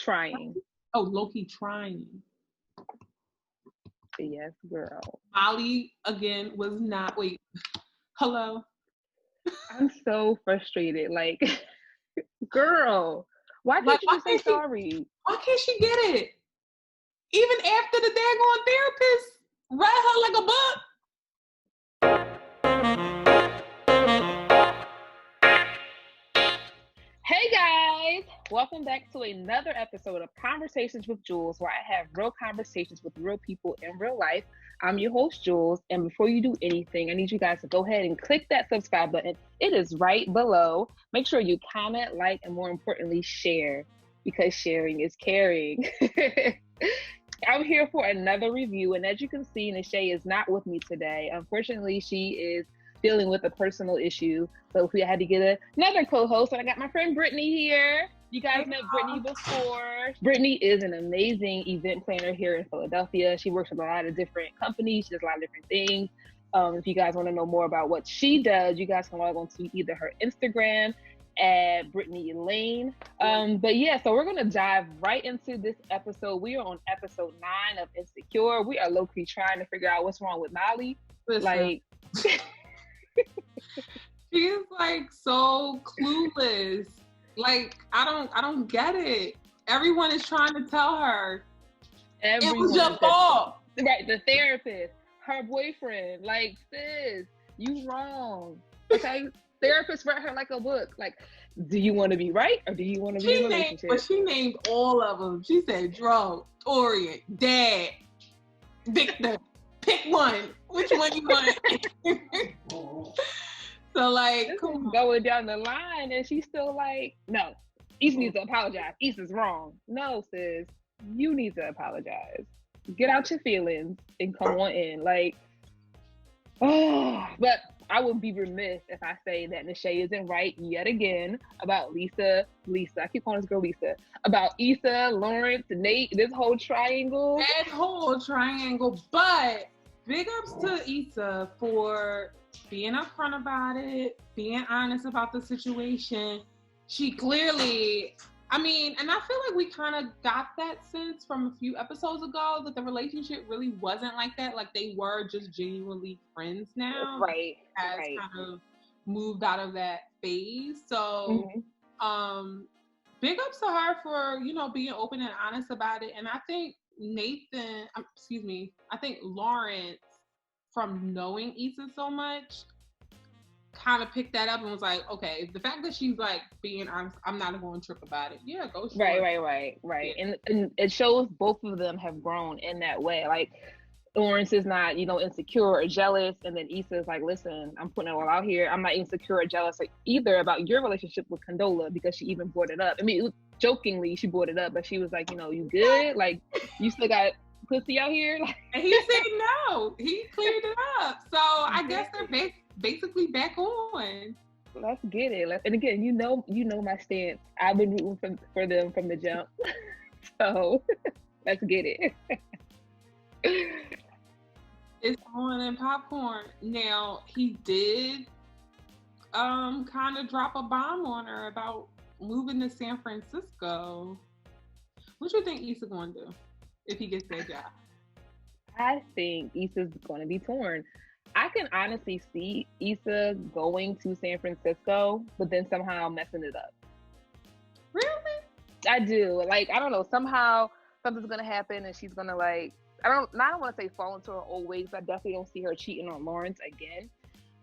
trying. Oh, Lowkey trying. Yes, girl. Molly again was not. Wait, hello. I'm so frustrated. Like, girl, why Like, can't you just say sorry? Why can't she get it? Even after the daggone therapist read her like a book. Hey guys, welcome back to another episode of Conversations with Jules, where I have real conversations with real people in real life. I'm your host, Jules, and before you do anything, I need you guys to go ahead and click that subscribe button. It is right below. Make sure you comment, like, and more importantly, share, because sharing is caring. I'm here for another review, and as you can see, Nishay is not with me today. Unfortunately, she is dealing with a personal issue, so we had to get another co-host. And I got my friend Britney here. You guys met Britney before. Britney is an amazing event planner here in Philadelphia. She works with a lot of different companies. She does a lot of different things. If you guys want to know more about what she does, you guys can log on to either her Instagram at Britney Lane. But yeah, so we're gonna dive right into this episode. We are on episode 9 of Insecure. We are low-key trying to figure out what's wrong with Molly. Listen. Like she's like so clueless. Like I don't get it. Everyone is trying to tell her it was your fault. Right, the therapist, her boyfriend. Like, sis, you wrong. Okay, therapist read her like a book. Like, do you want to be right or do you want to be in a relationship? But she named all of them. She said Dro, Orient, Dad, Victor. Pick one. Which one you want? So like, going down the line, and she's still like, no, Issa needs to apologize. Issa's wrong. No, sis, you need to apologize. Get out your feelings and come on in. Like, oh, but I would be remiss if I say that Nishay isn't right yet again about Lisa. I keep calling this girl Lisa. About Issa, Lawrence, Nate, this whole triangle. But big ups to Issa for being upfront about it, being honest about the situation. She clearly, and I feel like we kind of got that sense from a few episodes ago that the relationship really wasn't like that. Like they were just genuinely friends now. Right. Has kind of moved out of that phase. So, big ups to her for, being open and honest about it. And I think Lawrence, from knowing Issa so much, kind of picked that up and was like, okay, the fact that she's like being honest, I'm not going to trip about it. Yeah, go for it. Right. Yeah. And it shows both of them have grown in that way. Like, Lawrence is not, insecure or jealous, and then Issa is like, listen, I'm putting it all out here. I'm not insecure or jealous either about your relationship with Condola, because she even brought it up. I mean, jokingly, she brought it up, but she was like, you good? Like, you still got pussy out here? And he said no. He cleared it up. So I guess they're basically back on. Let's get it. And again, you know my stance. I've been rooting for them from the jump. So let's get it. It's on and popcorn. Now he did kind of drop a bomb on her about moving to San Francisco. What you think Issa gonna do if he gets that job? I think Issa's going to be torn. I can honestly see Issa going to San Francisco, but then somehow messing it up. Really? I do. Like, I don't know. Somehow something's going to happen and she's going to I don't want to say fall into her old ways. I definitely don't see her cheating on Lawrence again.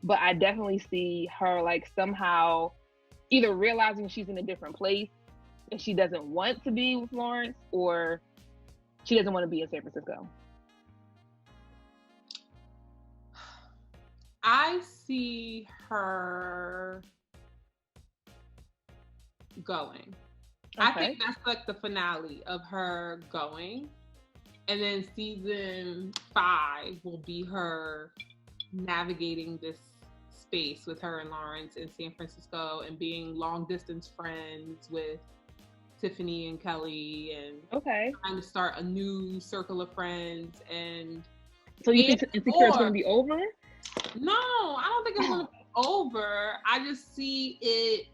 But I definitely see her somehow either realizing she's in a different place and she doesn't want to be with Lawrence, or she doesn't want to be in San Francisco. I see her going. Okay. I think that's like the finale of her going. And then season 5 will be her navigating this space with her and Lawrence in San Francisco and being long distance friends with Tiffany and Kelly and trying to start a new circle of friends. And so you think Insecure is going to be over? No, I don't think it's going to be over. I just see it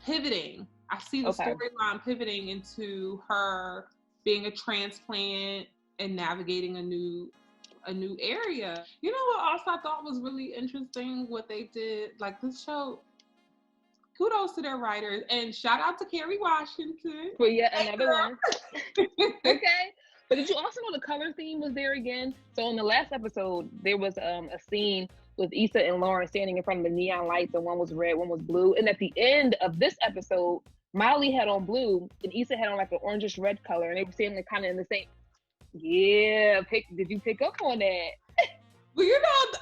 pivoting. I see the storyline pivoting into her being a transplant and navigating a new area. You know what else I thought was really interesting? What they did, like this show. Kudos to their writers, and shout out to Kerry Washington for yet another one. Okay, but did you also know the color theme was there again? So in the last episode, there was a scene with Issa and Lawrence standing in front of the neon lights, and one was red, one was blue. And at the end of this episode, Molly had on blue, and Issa had on like an orangish red color, and they were standing kind of in the same. Yeah, did you pick up on that? Well, you know,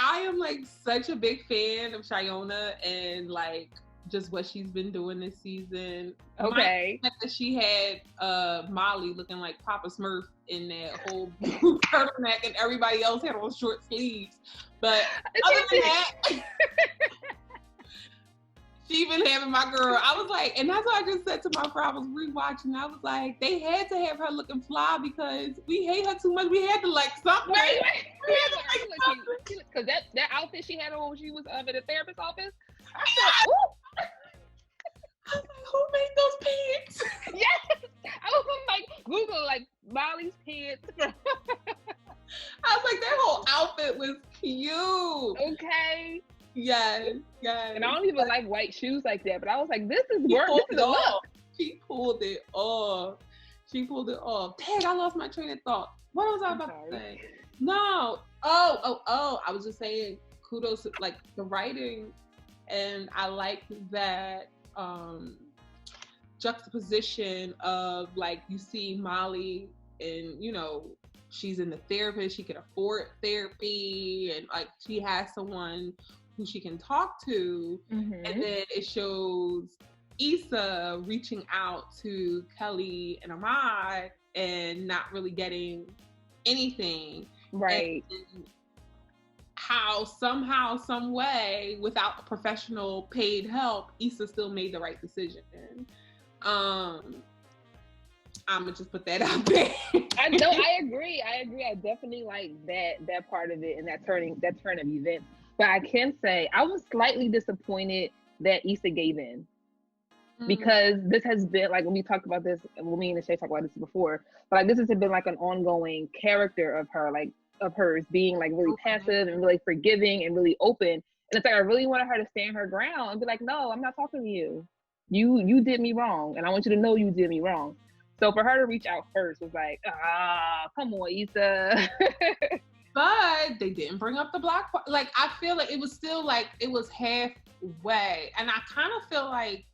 I am like such a big fan of Shiona and like just what she's been doing this season. Okay. That she had Molly looking like Papa Smurf in that whole blue turtleneck, and everybody else had on short sleeves. But other than that, she been having my girl. I was like, and that's what I just said to my friend. I was rewatching. I was like, they had to have her looking fly because we hate her too much. We had to like something. Right. Because that outfit she had on when she was at the therapist's office. I said, ooh. I was like, who made those pants? Yes. I was like Google like Molly's pants. I was like, that whole outfit was cute. Okay. Yes. And I don't even like white shoes like that, but I was like, this is work. This is a look. She pulled it off. Dang, I lost my train of thought. What was I about to say? No. Oh. I was just saying kudos to like the writing, and I like that juxtaposition of like you see Molly and you know she's in the therapist, she can afford therapy, and like she has someone who she can talk to, and then it shows Issa reaching out to Kelly and Ahmad and not really getting anything. Right. And how somehow, some way, without professional paid help, Issa still made the right decision. I'm gonna just put that out there. I agree. I definitely like that part of it and that turn of events. But I can say I was slightly disappointed that Issa gave in. Because this has been like when we talked about this, when me and Shay talked about this before, but like this has been like an ongoing character of her, like of hers being like really passive and really forgiving and really open. And it's like I really wanted her to stand her ground and be like, no, I'm not talking to you. You did me wrong, and I want you to know you did me wrong. So for her to reach out first was like, come on, Issa. But they didn't bring up the black part. Like I feel like it was still like it was halfway, and I kind of feel like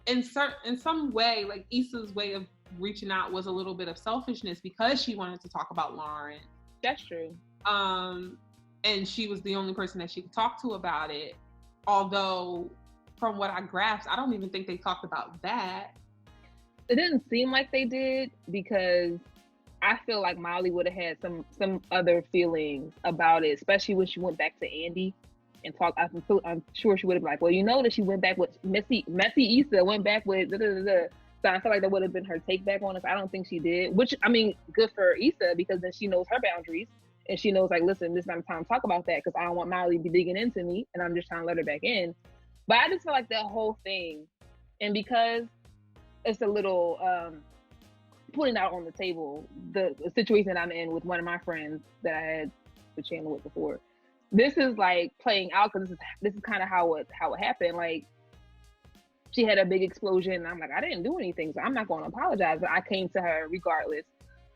in some way, like Issa's way of reaching out was a little bit of selfishness because she wanted to talk about Lawrence. That's true. And she was the only person that she could talk to about it. Although, from what I grasped, I don't even think they talked about that. It didn't seem like they did because I feel like Molly would have had some other feelings about it, especially when she went back to Andy and talked. I'm sure she would have been like, well, you know that she went back with messy Issa went back with da-da-da-da. So I feel like that would have been her take back on it. I don't think she did, which I mean, good for Issa because then she knows her boundaries and she knows like, listen, this is not the time to talk about that because I don't want Molly to be digging into me and I'm just trying to let her back in. But I just feel like that whole thing, and because it's a little putting out on the table the situation I'm in with one of my friends that I had the channel with before. This is like playing out because this is kind of how it happened. Like she had a big explosion, and I'm like, I didn't do anything, so I'm not going to apologize. But I came to her regardless,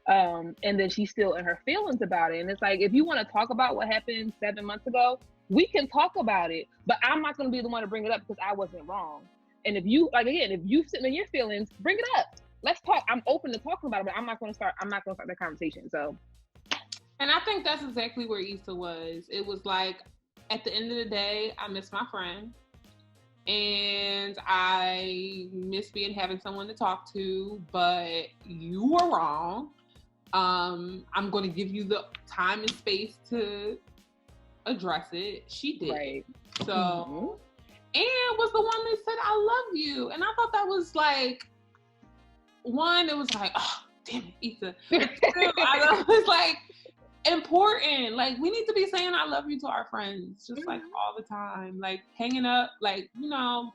and then she's still in her feelings about it. And it's like, if you want to talk about what happened 7 months ago, we can talk about it. But I'm not going to be the one to bring it up because I wasn't wrong. And if you sitting in your feelings, bring it up. Let's talk. I'm open to talking about it, but I'm not going to start that conversation. So. And I think that's exactly where Issa was. It was like, at the end of the day, I miss my friend. And I miss having someone to talk to, but you were wrong. I'm going to give you the time and space to address it. She did. Right. So, and was the one that said, I love you. And I thought that was like, one, it was like, oh, damn it, Issa. But two, I was like, important. Like, we need to be saying I love you to our friends, just like all the time, like hanging up, like, you know.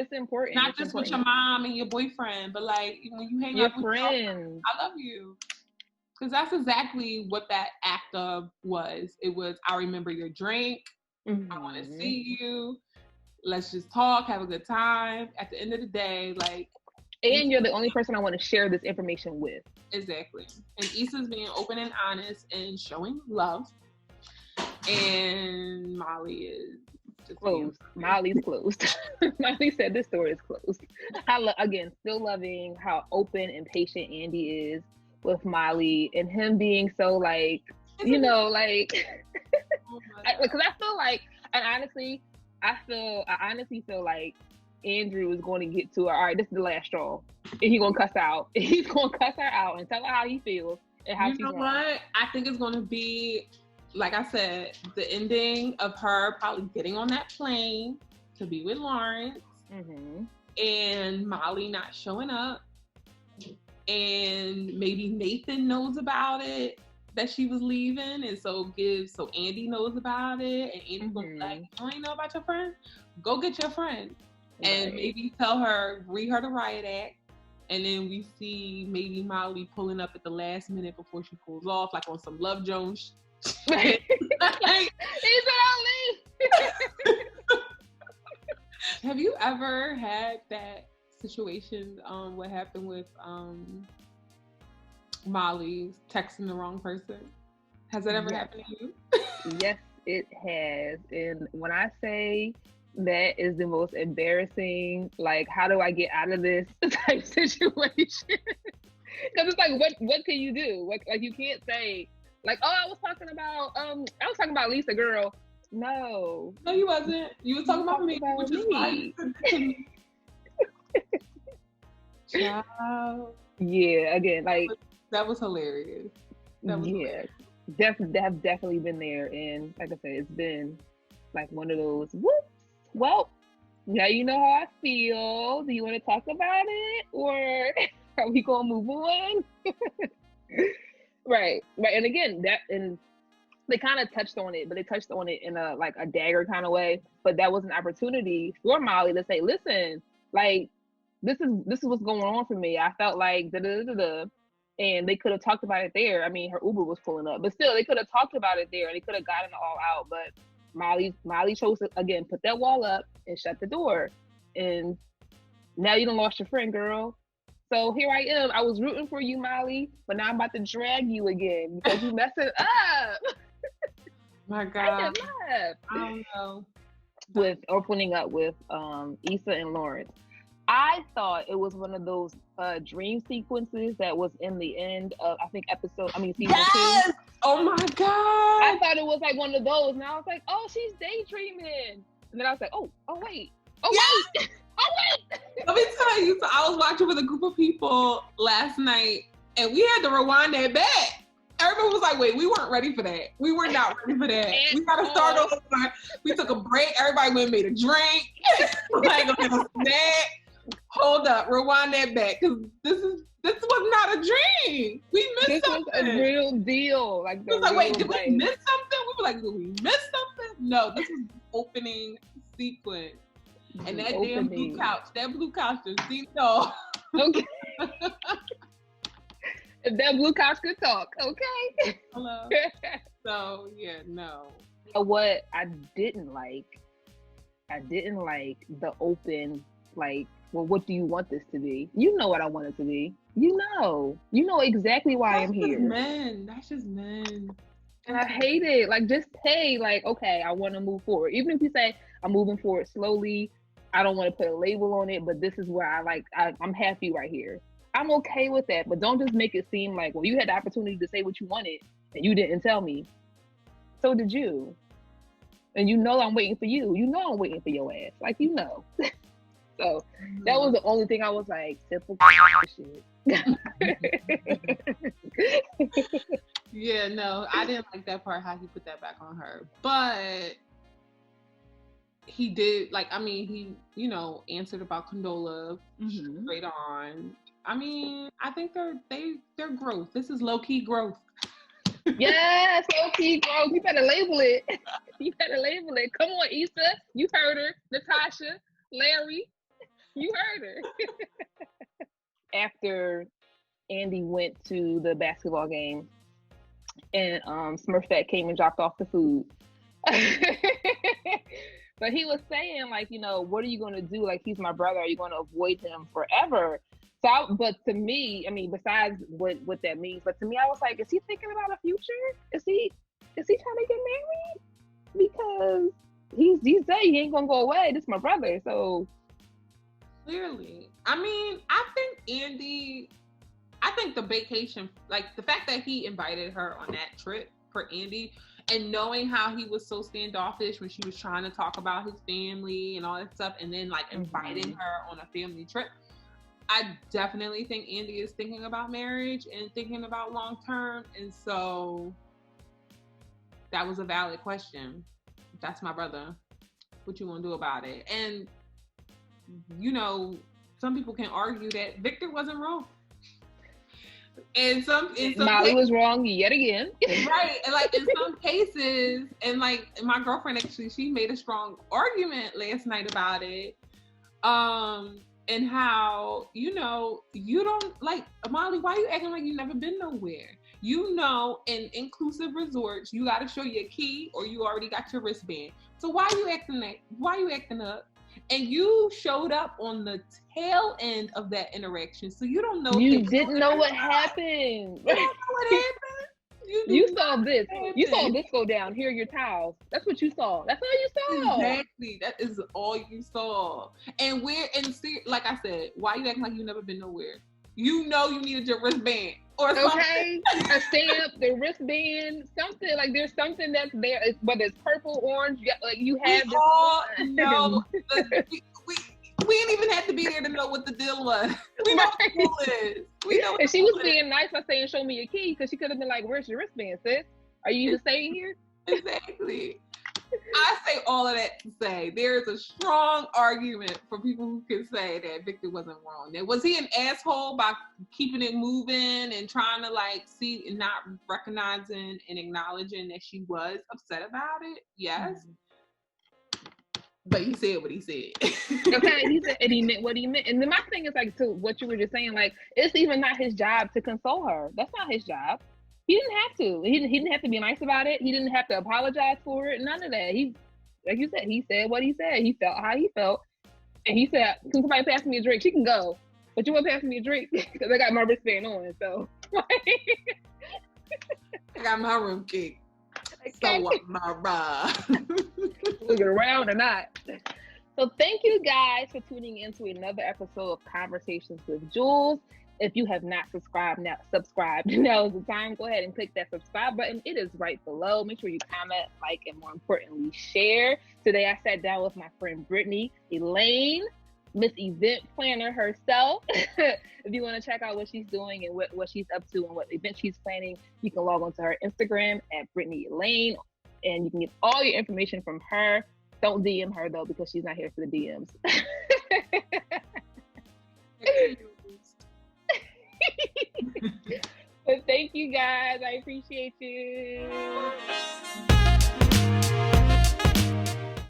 It's important. Not it's just important. with your mom and your boyfriend, but like when you hang your out with friends. I love you. Because that's exactly what that act of was. It was, I remember your drink. Mm-hmm. I want to see you. Let's just talk, have a good time. At the end of the day, like. And you're the only person I want to share this information with. Exactly. And Issa's being open and honest and showing love. And Molly is just closed. Molly's closed. Molly said this store is closed. Again, still loving how open and patient Andy is with Molly and him being so like, you know, like, because I feel like, and honestly, I honestly feel like Andrew is going to get to her. All right, this is the last straw, and he's gonna cuss out. He's gonna cuss her out and tell her how he feels and how she's wrong. What? I think it's gonna be, like I said, the ending of her probably getting on that plane to be with Lawrence, and Molly not showing up, and maybe Nathan knows about it that she was leaving, and so Andy knows about it, and Andy's gonna be like, "You ain't know about your friend? Go get your friend." And maybe tell her, read her the riot act. And then we see maybe Molly pulling up at the last minute before she pulls off, like on some Love Jones. He's Have you ever had that situation, what happened with Molly texting the wrong person? Has that ever happened to you? Yes, it has. And when I say that is the most embarrassing, like, how do I get out of this type situation? Because it's like, what can you do? Like, you can't say, like, oh, I was talking about Lisa, girl. No, you wasn't. You was talking about me, which is why. Child. Yeah, again, like that was hilarious. Hilarious. Have definitely been there, and like I said, it's been like one of those. Whoops. Well, now you know how I feel. Do you want to talk about it, or are we gonna move on? Right. And again, they kind of touched on it, but they touched on it in a dagger kind of way. But that was an opportunity for Molly to say, "Listen, like this is what's going on for me. I felt like and they could have talked about it there. I mean, her Uber was pulling up, but still, they could have talked about it there, and they could have gotten it all out. But Molly chose to again put that wall up and shut the door, and now you done lost your friend, girl. So here I am. I was rooting for you, Molly, but now I'm about to drag you again because you messed it up." My God, I don't know. With opening up with Issa and Lawrence, I thought it was one of those dream sequences that was in the end of season 2. Oh my God! I thought it was like one of those, and I was like, "Oh, she's daydreaming," and then I was like, "Oh wait, wait." Let me tell you. So I was watching with a group of people last night, and we had to rewind that back. Everyone was like, "Wait, we weren't ready for that. We were not ready for that. We got to start over." We took a break. Everybody went and made a drink. Like, go get a snack. Hold up, rewind that back, because this was not a dream. We missed something. This was a real deal. Like, it was like, wait, did we miss something? We were like, did we miss something? No, this was the opening sequence. And that damn blue couch just seemed no. Okay. If that blue couch could talk, okay. Hello. So yeah, no. What I didn't like the open, like, well, what do you want this to be? You know what I want it to be. You know exactly why I'm here. That's just men. And I hate it. Like, just say, like, okay, I want to move forward. Even if you say I'm moving forward slowly, I don't want to put a label on it, but this is where I'm happy right here. I'm okay with that, but don't just make it seem like, well, you had the opportunity to say what you wanted and you didn't tell me. So did you. And you know I'm waiting for you. You know I'm waiting for your ass. Like, you know. So that was the only thing I was like, typical shit. Yeah, no, I didn't like that part, how he put that back on her. But he did, like, I mean, he, answered about Condola straight on. I mean, I think they're growth. This is low-key growth. Yes, low-key growth. You better label it. You better label it. Come on, Issa. You heard her. Natasha, Larry. You heard her. After Andy went to the basketball game and Smurfette came and dropped off the food. But he was saying, like, what are you going to do? Like, he's my brother. Are you going to avoid him forever? But to me, I mean, besides what that means, but to me, I was like, is he thinking about a future? Is he trying to get married? Because he's saying he ain't going to go away. This is my brother. So clearly, I mean, I think the vacation, like the fact that he invited her on that trip for Andy, and knowing how he was so standoffish when she was trying to talk about his family and all that stuff, and then like inviting her on a family trip, I definitely think Andy is thinking about marriage and thinking about long term. And so that was a valid question. That's my brother. What you gonna do about it? And some people can argue that Victor wasn't wrong. And Molly was wrong yet again. Right. And like in some cases, and like my girlfriend actually, she made a strong argument last night about it. And how, you don't, like, Molly, why you acting like you never been nowhere? In inclusive resorts, you got to show your key or you already got your wristband. So why you acting up? And you showed up on the tail end of that interaction, so you don't know. You didn't know what happened. You don't know what happened. You saw this. You saw this go down. Here are your towels. That's what you saw. That's all you saw. Exactly. That is all you saw. And like I said, why you acting like you never been nowhere? You needed your wristband or something. Okay, a stamp, the wristband, something. Like there's something that's there. Whether it's purple, orange, like you have. We all know. We didn't even have to be there to know what the deal was. We know what the deal is. We know. And she was being nice by saying, "Show me your key," because she could have been like, "Where's your wristband, sis? Are you even staying here?" Exactly. I say all of that to say there is a strong argument for people who can say that Victor wasn't wrong. Now, was he an asshole by keeping it moving and trying to like see and not recognizing and acknowledging that she was upset about it? Yes. Mm-hmm. But he said what he said. Okay, he said, and he meant what he meant. And then my thing is like, to what you were just saying, like, it's even not his job to console her. That's not his job. He didn't have to. He didn't have to be nice about it. He didn't have to apologize for it. None of that. He, like you said, he said what he said. He felt how he felt. And he said, can somebody pass me a drink? She can go. But you want to pass me a drink? Because I got my wristband on, so. I got my room key. Okay. So what, my ride? Looking around or not. So thank you guys for tuning in to another episode of Conversations with Jules. If you have not subscribed, now is the time. Go ahead and click that subscribe button. It is right below. Make sure you comment, like, and more importantly, share. Today I sat down with my friend Britney, Elaine, Miss Event Planner herself. If you want to check out what she's doing and what she's up to and what event she's planning, you can log on to her Instagram at Britney Elaine, and you can get all your information from her. Don't DM her though, because she's not here for the DMs. But thank you guys. I appreciate you.